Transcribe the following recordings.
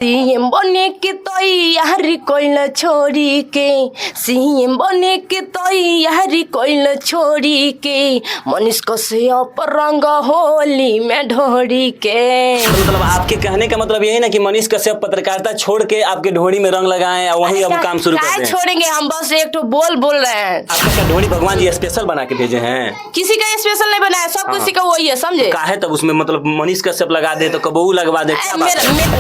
CM बने के तैयारी कइल छोड़ी के सीएम बने के तैयारी कइल छोड़ी के मनीष कश्यप रंग होली में ढोड़ी के। मतलब आपके कहने का मतलब यही ना कि मनीष कश्यप पत्रकारिता छोड़ के आपके ढोड़ी में रंग लगाएं और वहीं अब काम शुरू कर दें। छोड़ेंगे हम, बस एक तो बोल रहे हैं। आपका क्या ढोड़ी भगवान जी स्पेशल बना के भेजे हैं? किसी का स्पेशल नहीं बनाया, सब किसी का वही है, समझे? काहे तब उसमें मतलब मनीष कश्यप लगा दे तो कबू लगवा दे, क्या बात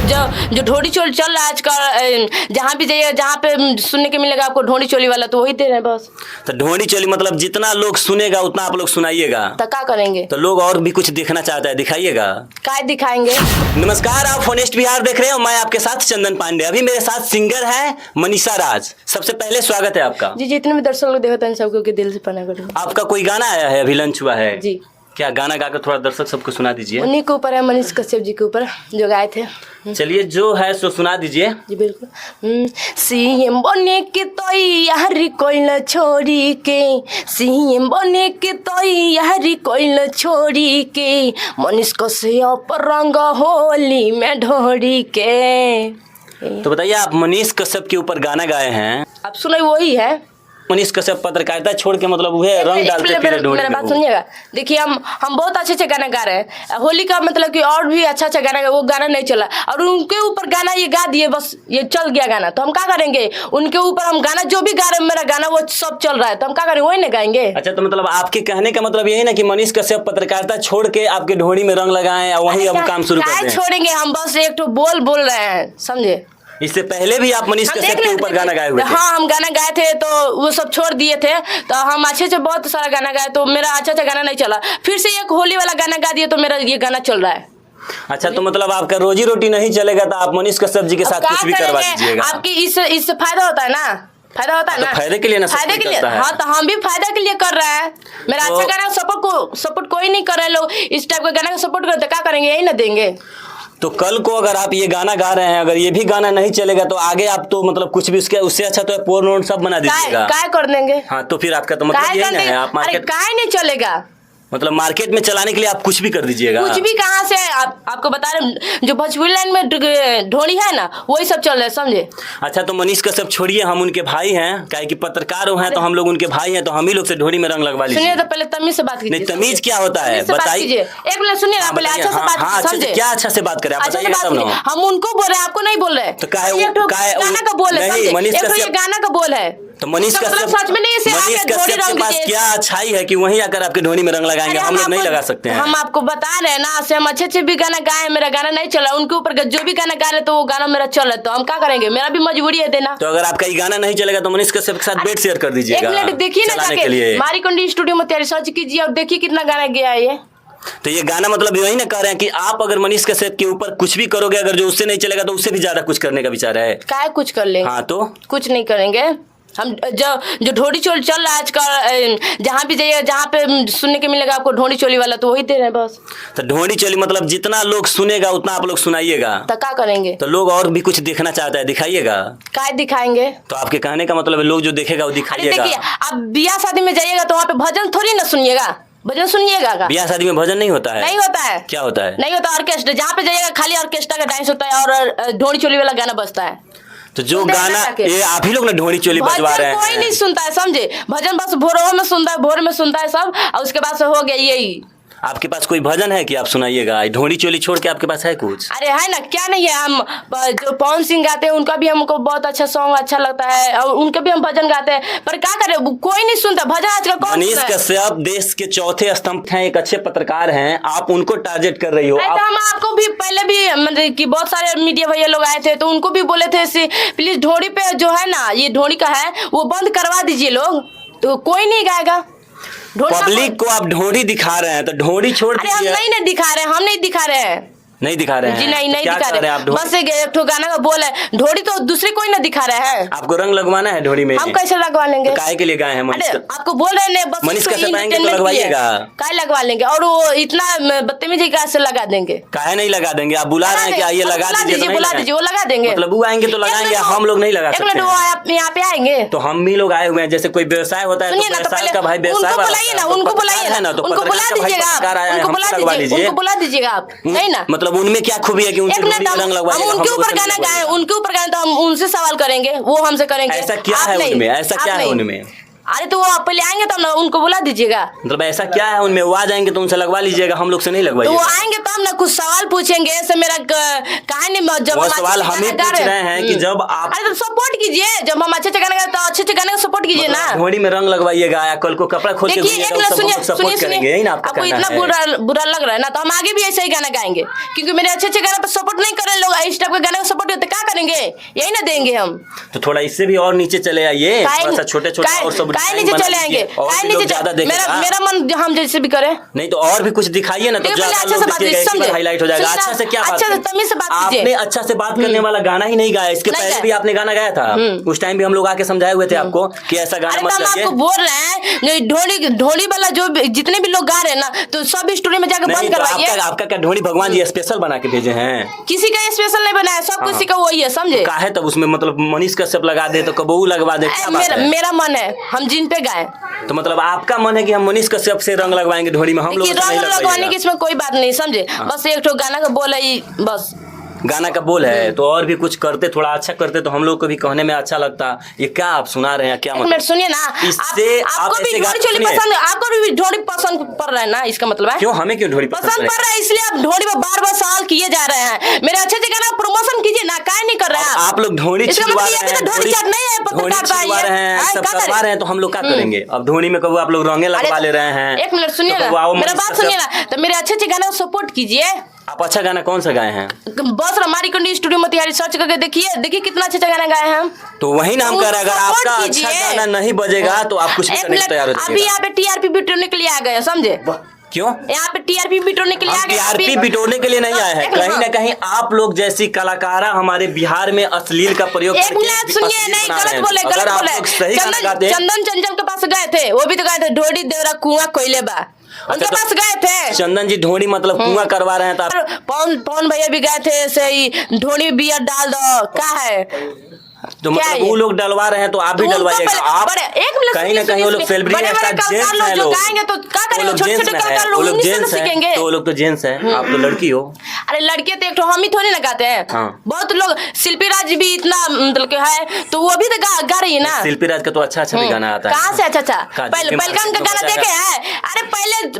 है? जो ढोड़ी चोली चल रहा है आजकल, जहाँ भी जाइए जहाँ पे सुनने के मिलेगा आपको ढोड़ी चोली वाला, तो वही दे रहे हैं बस। तो ढोड़ी चोली मतलब जितना लोग सुनेगा उतना आप लोग सुनाइएगा, तो क्या करेंगे? तो लोग और भी कुछ देखना चाहता है, दिखाइएगा। क्या दिखाएंगे? नमस्कार, आप फॉनेस्ट बिहार देख रहे हो, मैं आपके साथ चंदन पांडे। अभी मेरे साथ सिंगर है मनीषा राज। सबसे पहले स्वागत है आपका। जी, जितने भी दर्शक लोग देखते हैं सबको के दिल से प्रणाम करते हैं। आपका कोई गाना आया है, अभी लंच हुआ है जी? क्या गाना गाकर थोड़ा दर्शक सबको सुना दीजिए। उन्हीं के ऊपर है, मनीष कश्यप जी के ऊपर जो गाए थे। चलिए जो है सो सुना दीजिए। जी बिल्कुल। सीएम बने के तैयारी कइल छोड़ी के सीएम बने के तैयारी कइल छोड़ी के मनीष कश्यप रंग होली में ढोड़ी के। तो बताइए, आप मनीष कश्यप के ऊपर गाना गाए हैं, आप सुने वही है। मनीष कश्यप पत्रकारिता छोड़ के मतलब वह रंग डालते फिर ढोड़ी मेरा बात सुनिएगा। देखिए, हम बहुत अच्छे गाना गा रहे हैं। होली का मतलब कि और भी अच्छा गाना, वो गाना नहीं चला और उनके ऊपर गाना ये गा दिए, बस ये चल गया गाना, तो हम क्या करेंगे? उनके ऊपर हम गाना जो भी गा रहे हैं, मेरा गाना वो सब चल रहा है, तो हम क्या करेंगे? वही ना गाएंगे। अच्छा, तो मतलब आपके कहने का मतलब यही ना कि मनीष कश्यप पत्रकारिता छोड़ के आपके ढोड़ी में रंग लगाएं और वहीं अब काम शुरू कर दें। छोड़ेंगे हम, बस एक तो बोल रहे हैं, समझे? इससे पहले भी आप मनीष कश्यप के ऊपर गाना गाए हुए थे? हाँ, हम गाना गाए थे तो वो सब छोड़ दिए थे। तो हम अच्छे से बहुत सारा गाना गाए, तो मेरा अच्छा गाना नहीं चला। फिर से एक होली वाला गाना गा दिए तो मेरा ये गाना चल रहा है। अच्छा, तो मतलब आपका रोजी रोटी नहीं चलेगा तो आप मनीष कश्यप जी के साथ कुछ भी करवा दीजिएगा। आपकी इससे फायदा होता है ना, फायदा होता है ना। फायदे के लिए ना, फायदे के लिए। हाँ, तो हम भी फायदा के लिए कर रहे हैं। मेरा अच्छा गाना सपोर्ट कोई नहीं कर रहे लोग। इस टाइप का गाना का सपोर्ट करते, क्या करेंगे? यही ना देंगे। तो कल को अगर आप ये गाना गा रहे हैं, अगर ये भी गाना नहीं चलेगा तो आगे आप तो मतलब कुछ भी उससे अच्छा तो पोर्न सब बना दीजिएगा। काय कर देंगे? हाँ, तो फिर आपका तो मतलब यही ना है, आप मार्केट काय नहीं चलेगा, मतलब मार्केट में चलाने के लिए आप कुछ भी कर दीजिएगा। कुछ भी कहाँ से? आपको बता रहे, जो भोजपुरी लाइन में ढोड़ी है ना, वही सब चल रहा है, समझे? अच्छा, तो मनीष कश्यप छोड़िए, हम उनके भाई हैं, क्या कि पत्रकार हैं, तो हम लोग उनके भाई हैं, तो हम ही लोग से ढोड़ी में रंग लगवा लीजिए। सुनिए, तो पहले तमीज से बात कीजिए। नहीं, तमीज क्या होता है बताइए। एक मिनट सुनिए ना, पहले अच्छा से बात समझे। क्या अच्छा से बात करें, हम उनको बोल रहे हैं, आपको नहीं बोल रहे। तो गाना का बोल है, मनीष कश्यप गाना का बोल है। तो मनीष कश्यप सच में नहीं, के पास क्या अच्छाई है कि वहीं आकर आपके ढोड़ी में रंग लगाएंगे? हम लोग नहीं लगा सकते हैं। हम आपको बता रहे हैं ना, से हम अच्छे भी गाना गाए, मेरा गाना नहीं चला। उनके ऊपर जो भी गाना गा रहे तो वो गाना मेरा चल रहा है, तो हम क्या करेंगे? मेरा भी मजबूरी है देना। तो अगर आपका ये गाना नहीं चलेगा तो मनीष कश्यप के साथ बेड शेयर कर दीजिएगा। एक मिनट देखिए ना, जाके मारीकोंडी स्टूडियो में तैयारी सर्च कीजिए और देखिए कितना गाना गया है ये। तो ये गाना मतलब यही ना कह रहे हैं कि आप अगर मनीष कश्यप के ऊपर कुछ भी करोगे, अगर जो उससे नहीं चलेगा तो उससे भी ज्यादा कुछ करने का विचार है? क्या कुछ कर लेंगे? हाँ, तो कुछ नहीं करेंगे हम। जो ढोड़ी चोली चल रहा है आजकल, जहाँ भी जाइए जहाँ पे सुनने के मिलेगा आपको ढोड़ी चोली वाला, तो वही दे रहे हैं बस। तो ढोड़ी चोली मतलब जितना लोग सुनेगा उतना आप लोग सुनाइएगा, तो क्या करेंगे? तो लोग और भी कुछ देखना चाहता है, दिखाइएगा। क्या दिखाएंगे? तो आपके कहने का मतलब लोग जो देखेगा वो दिखाइएगा। देखिए, आप ब्याह शादी में जाइएगा तो वहाँ पे भजन थोड़ी ना सुनिएगा, भजन सुनिएगा का? ब्याह शादी में भजन नहीं होता है? नहीं होता है। क्या होता है? नहीं होता। ऑर्केस्ट्रा, जहाँ पे जाइएगा खाली ऑर्केस्ट्रा का डांस होता है और ढोड़ी चोली वाला गाना बजता है। तो जो गाना ये आप ही लोग ने ढोड़ी चोली बजवा रहे हैं, कोई नहीं सुनता है, समझे? भजन बस भोरों में सुनता है, भोर में सुनता है सब, और उसके बाद से हो गया यही। आपके पास कोई भजन है कि आप सुनाइएगा? ढोड़ी चोली छोड़ के आपके पास है कुछ? अरे है ना, क्या नहीं है। हम जो पवन सिंह गाते हैं उनका भी हमको बहुत अच्छा सॉन्ग अच्छा लगता है, और उनके भी हम भजन गाते हैं, पर क्या करें, कोई नहीं सुनता भजन आजकल। कौन? मनीष कश्यप देश के चौथे स्तंभ हैं, एक अच्छे पत्रकार हैं, आप उनको टारगेट कर रही हो। हम आपको भी पहले भी मतलब कि बहुत सारे मीडिया भैया लोग आए थे, तो उनको भी बोले थे प्लीज ढोड़ी पे जो है ना, ये ढोड़ी का है वो बंद करवा दीजिए लोग, तो कोई नहीं गाएगा। पब्लिक को आप ढोड़ी दिखा रहे हैं तो ढोड़ी छोड़ दीजिए। हम नहीं दिखा रहे हैं, हम नहीं दिखा रहे हैं। नहीं दिखा रहे हैं? जी नहीं दिखा रहे हैं। बस एक गाना का बोल है, ढोड़ी तो दूसरे कोई ना दिखा रहे हैं। आपको रंग लगवाना है ढोड़ी में? हम कैसे लगवा लेंगे? तो काहे के लिए गाए हैं? आपको बोल रहे हैं बस मनीष कश्यप आएंगे तो लगवाइएगा। काहे लगवा लेंगे? और वो इतना बदतमीजी कैसे लगा देंगे? काहे नहीं लगा देंगे? आप बुला रहे हैं कि आइए लगा दीजिए, बुला दीजिए, वो लगा देंगे। मतलब वो आएंगे तो लगाएंगे, हम लोग नहीं लगा सकते। वो यहाँ पे आएंगे तो हम भी लोग आए हुए हैं, जैसे कोई व्यवसाय होता है तो व्यवसाय का भाई व्यवसाय बुलाइए ना, उनको बुलाइए ना, उनको बुला दीजिएगा, उनको बुला दीजिएगा आप। नहीं ना, मतलब मतलब उनमें क्या खूबी है कि उनसे एक मिनट, ढोली में रंग लगवाइएगा, हम हम उनके लोगों ऊपर से नहीं गाना गाए, लगवाइएगा। उनके ऊपर गाए तो हम उनसे सवाल करेंगे, वो हमसे करेंगे। ऐसा क्या आप है नहीं, उनमें, ऐसा आप क्या है नहीं। उनमें? अरे तो वो आप पहले आएंगे तब ना, उनको बुला दीजिएगा। मतलब ऐसा क्या है उनमें, वो आ जाएंगे तो उनसे लगवा लीजिएगा, हम लोग से नहीं तो वो लगवाइएगा। आएंगे तब ना कुछ सवाल पूछेंगे, ऐसे मेरा कहानी में जब वो हम सवाल अच्छे हम ही गाना गा पूछ रहे हैं कि जब आप अरे तो सपोर्ट कीजिए, जब हम अच्छे गाना गाते तो अच्छे गाने का सपोर्ट कीजिए ना। घोड़ी में रंग लगवाइएगा या कल को कपड़ा खोल के देखिए एक घूमिएगा, मिनट, उस सब हम सुनिए लोग सुनिए सपोर्ट करेंगे, यही ना आपका आपको कहना इतना है? बुरा लग रहा है ना, तो हम आगे भी ऐसे ही गाना गाएंगे, क्योंकि मेरे अच्छे गाने पर सपोर्ट नहीं कर रहे लोग, इस टाइप के गाने को सपोर्ट करते क्या करेंगे, यही ना देंगे हम। तो थोड़ा इससे भी और नीचे चले आइए, थोड़ा सा छोटे छोटे और सब काय डिजाइन नीचे बना चले आएंगे, दीजिए, और काय भी लोग नीचे ज्यादा मेरा देखेगा। मन हम जैसे भी करे। नहीं तो और भी कुछ दिखाइए ना, तो देखिए, पहले ज्यादा अच्छे लोग से बात देखिएगा, कीजिए, इसी बार समझे? हाईलाइट हो जाएगा। सुनिए ना, अच्छा से क्या बात अच्छा से करें? तमीज से बात कीजिए। आपने अच्छा से बात करने वाला गाना ही नहीं गाया, इसके नहीं पहले गाया। भी आपने गाना गाया था, उस टाइम भी हम लोग आके समझाए हुए थे आपको कि ऐसा गाना अरे मत तो हम गाइए। आपको बोल रहे हैं, जो ढोली वाला जो जितने भी लोग गा रहे हैं ना, तो सब स्टोरी में जाकर नहीं बंद तो करवाइए। आपका क्या ढोली भगवान जी स्पेशल बना के भेजे हैं? किसी का स्पेशल नहीं बनाया, सब किसी का वही है, समझे? काहे तब उसमें मतलब मनीष कश्यप लगा दे तो कबू लगवा दे, क्या बात है? मेरा मन है हम जिन पे गाए। तो मतलब आपका मन है कि हम मनीष कश्यप से रंग लगवाएंगे ढोली में, हम लोग देखिए रंग लगवाने की इसमें कोई बात नहीं, समझे? बस एक ठो गाना का बोल है बस। गाना का बोल है तो और भी कुछ करते, थोड़ा अच्छा करते तो हम लोग को भी कहने में अच्छा लगता। ये क्या आप सुना रहे हैं, क्या एक मतलब? मिनट सुनिए ना, इससे आपको आप भी ऐसे ढोली चोली सुनिए। पसंद, आपको भी ढोली पसंद पड़ रहा है ना, इसका मतलब है क्यों, हमें क्यों ढोली पसंद पड़ रहा है, इसलिए आप ढोली में बार बार सवाल किए जा रहे हैं। मेरे अच्छे गाना प्रमोशन कीजिए ना, काय नहीं कर रहे हैं आप लोग ढोली इसका छिलवा मतलब ये रहे भी हैं, तो ढोली चाट नहीं है, ढोली पत्रकार छिलवा भाई रहे हैं, है, सब क्या करवा करें? रहे हैं, तो हम लोग क्या करेंगे? अब ढोली में कबू आप लोग रंगे लगवा ले रहे हैं। एक मिनट सुनिए तो कबू ना, आओ मेरा मनीष बात कश्यप। सुनिए ना, तो मेरे अच्छे गाने को सपोर्ट कीजिए। आप अच्छा गाना कौन सा गाए हैं? बस हमारी कंडी स्टूडियो मोतिहारी सर्च करके देखिए कितना अच्छा गाना गाए हैं हम। तो वही ना हम कह रहे हैं, अगर सपोर्ट आपका कीजिए। अच्छा गाना नहीं बजेगा तो आप कुछ भी एक करने को मिनट, तैयार हो अभी जाइएगा। यहाँ पे टीआरपी बिटोरने के लिए आ गए, समझे? क्यों? यहाँ पे टीआरपी बिटोरने के लिए आ हम गए। टीआरपी बिटोरने के लिए नहीं आए हैं, कहीं ना कहीं आप लोग जैसी कलाकारा हमारे बिहार में अश्लील का प्रयोग एक करके मिनट सुनिए, अश्लील नहीं बना रहे गलत हैं। बोले, अगर गलत आप बोले। लोग सही गाना गाते हैं, चंदन चंचल के पास गए थे, वो भी तो गए थे, ढोड़ी देवरा कुआं कोयले बा, उनके तो पास गए थे। चंदन जी ढोड़ी मतलब कुआं करवा रहे हैं, तो आप पवन भैया भी गए थे, ऐसे ही ढोड़ी बियर डाल दो, क्या है? तो क्या मतलब ये? वो लोग डलवा रहे हैं तो आप भी तो उनको डलवाइएगा। पहले- आप बड़े- एक मिनट कहीं सुनिए, ना कहीं वो लोग सुनिए, सेलिब्रिटी बड़े-बड़े हैं, कलाकार जेंट्स लोग हैं जो लोग। गाएंगे तो क्या वो करेंगे? लोग छोटे-छोटे जेंट्स कलाकार हैं, लोग वो लोग उन्हीं से जेंट्स तो हैं, सीखेंगे। तो वो लोग तो जेंट्स हैं, आप तो लड़की हो। अरे लड़के तो एक ठो हम ही थोड़ी ना गाते हैं, हाँ। बहुत लोग, शिल्पी राज भी इतना मतलब कि है, तो वो भी तो गा रही है ना। शिल्पी राज का तो अच्छा भी गाना आता है। कहाँ से अच्छा का- पहले का उनका गाना देखे हैं? अरे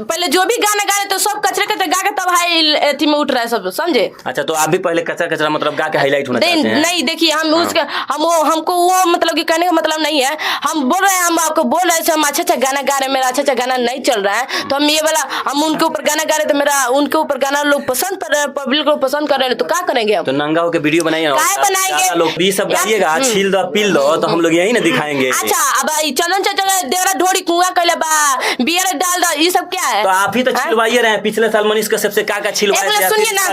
पहले जो भी गाना गा रहे तो सब कचरे कचरे गा के तब हाई अथी में उठ रहा है सब, समझे? अच्छा, तो आप भी पहले कचरा कचरा मतलब गा के हाईलाइट होना चाहते हैं? नहीं देखिए, हम उसका हमको वो मतलब कि कहने का मतलब नहीं है, हम बोल रहे हैं, हम आपको बोल रहे हैं हम अच्छा गाना गा रहे हैं, मेरा अच्छा गाना नहीं चल रहा है, तो हम ये वाला हम उनके ऊपर गाना गा रहे हैं, तो मेरा उनके ऊपर गाना लोग पसंद कर रहे हैं, पब्लिक लोग पसंद कर रहे हैं, तो क्या करेंगे हम? तो नंगा होकर वीडियो बनाइए ना, काहे बनाएंगे? ज्यादा लोग ये सब यार, गाइएगा, छील दो पील दो, तो हम लोग यही ना दिखाएंगे। अच्छा अब चंदन चाचा देवरा ढोड़ी कुआं कैले बा, बियर डाल दो, ये सब क्या है? तो आप ही तो छिलवाइए रहे हैं, पिछले साल मनीष कश्यप से का छिलवाए थे, सुनिए ना,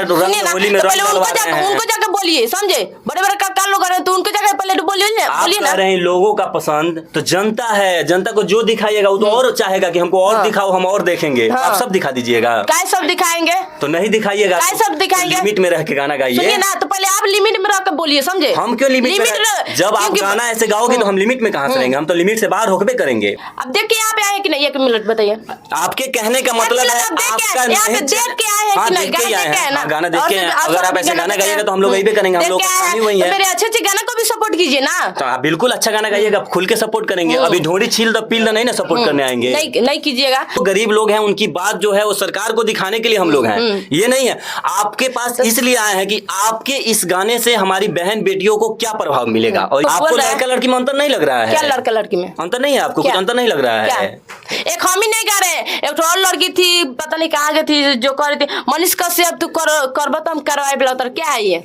होली में तो पहले रंग डलवा रहे हैं। उनको जाकर बोलिए, समझे? बड़े बड़े कलाकार लोग आ रहे हैं, तो उनको जाकर पहले बोलिए ना, आप बोलिए कह ना। रहे हैं लोगों का पसंद, तो जनता है, जनता को जो दिखाइएगा वो तो और चाहेगा कि हमको और दिखाओ, हम और देखेंगे। हाँ। आप सब दिखा दीजिएगा, काय सब दिखाएंगे? तो नहीं दिखाइएगा, काय सब दिखाएंगे? लिमिट में रह के गाना सुनिए गाइए। ना, तो पहले आप लिमिट में रहकर बोलिए, समझे? हम क्यों लिमिट में? जब आप गाना ऐसे गाओगे तो हम लिमिट में कहाँ से रहेंगे? हम तो लिमिट से बाहर होकर करेंगे। अब देख के यहाँ पे आए कि नहीं, एक मिनट बताइए। आपके कहने का मतलब है आपका यहाँ पे नहीं देख के आए हैं हाँ, कि नहीं? देख के ही आए हैं, ना? हाँ, गाना देख और के फिर आए हैं। अगर आप ऐसे गाना गाइएगा तो हम लोग यही पे करेंगे, हम लोग का काम ही वही तो है। मेरे अच्छे गाना को भी सपोर्ट कीजिए ना। तो आप बिल्कुल अच्छा गाना गाइएगा, खुल के सपोर्ट करेंगे। अभी ढोड़ी छील द पील द नहीं ना सपोर्ट करने आएंगे, नहीं कीजिएगा। तो गरीब लोग हैं, उनकी बात जो है वो सरकार को दिखाने के लिए हम लोग हैं, ये नहीं है। आपके पास इसलिए आए हैं कि आपके इस गाने से हमारी बहन बेटियों को क्या प्रभाव मिलेगा। और तो आपको बोल रहा है। लड़का लड़की में अंतर नहीं लग रहा है? क्या लड़का लड़की में अंतर नहीं है? आपको कुछ क्या? अंतर नहीं लग रहा क्या? है? एक हम ही नहीं गा रहे, एक तो और लड़की थी, पता नहीं कहाँ गई थी, जो कर रही थी मनीष कश्यप, तू करबा तो हम करवाए बिला, क्या है ये?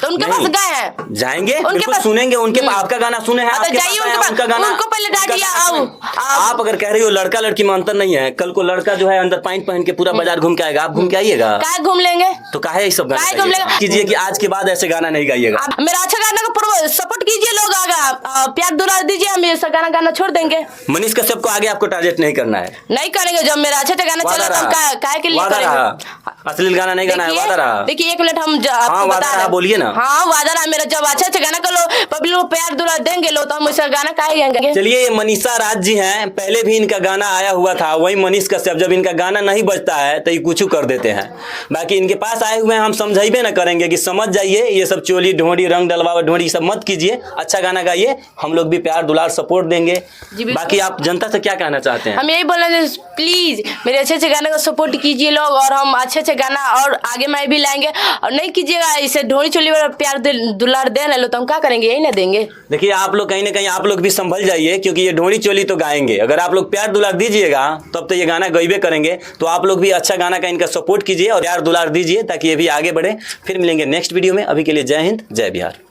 तो उनके पास गए हैं, जाएंगे, उनके बिल्कुल पास सुनेंगे, उनके आपका गाना सुने हैं, हाँ, तो आपके जाइए पास उनके आया, पास, उनका गाना, उनको पहले उनका डालिए, गाना आओ, सुने। आप अगर कह रही हो लड़का लड़की में अंतर नहीं है, कल को लड़का जो है अंदर पैंट पहन के पूरा बाजार घूम के आएगा, आप घूम के आइएगा? काय घूम लेंगे? तो काहे ये सब काहे गाना घूम गाइएगा? लेगा? कीजिए कि आज के बाद ऐसे गाना नहीं गाइएगा। आप मेरा अच्छा गाना को सपोर्ट कीजिए, लोग आगा प्यार दुला दीजिए, हम ऐसा गाना गाना छोड़ देंगे। मनीष कश्यप को आगे आपको टारगेट नहीं करना है, नहीं करेंगे, जब मेरा अच्छा गाना चला तो हम काहे के लिए वादा करेंगे? रहा। अश्लील गाना नहीं गाना है, वादा रहा। देखिए 1 मिनट हम हाँ, आपको वादा बता रहा, रहे बोलिए ना। हाँ वादा रहा मेरा, जब अच्छा गाना कर लो पब्लिक को प्यार दुलार देंगे लो, तो हम उसका गाना काहे गाएंगे। चलिए, ये मनीषा राज जी हैं, पहले भी इनका गाना आया हुआ था, वही मनीष कश्यप। जब इनका गाना नहीं बजता है तो ये कुछ कर देते हैं। बाकी इनके पास आए हुए हैं, हम समझाइबे ना करेंगे कि समझ जाइए, ये सब चोली ढोंडी रंग डलवा ढोंडी सब मत कीजिए, अच्छा गाना गाइए, हम लोग भी प्यार दुलार सपोर्ट देंगे। बाकी आप जनता से क्या कहना चाहते हैं? हम यही बोल रहे हैं, प्लीज मेरे अच्छे अच्छे गाने को सपोर्ट कीजिए लोग, और हम अच्छे अच्छे गाना और आगे में भी लाएंगे। और नहीं कीजिएगा इसे ढोली चोली वाला प्यार दुलार दे ना लो, तो हम क्या करेंगे, यही ना देंगे। देखिए, आप लोग कहीं ना कहीं आप लोग भी संभल जाइए, क्योंकि ये ढोली चोली तो गाएंगे, अगर आप लोग प्यार दुलार दीजिएगा तब तो ये गाना गईबे करेंगे। तो आप लोग भी अच्छा गाना का इनका सपोर्ट कीजिए और प्यार दुलार दीजिए, ताकि ये भी आगे बढ़े। फिर मिलेंगे नेक्स्ट वीडियो में, अभी के लिए जय हिंद, जय बिहार।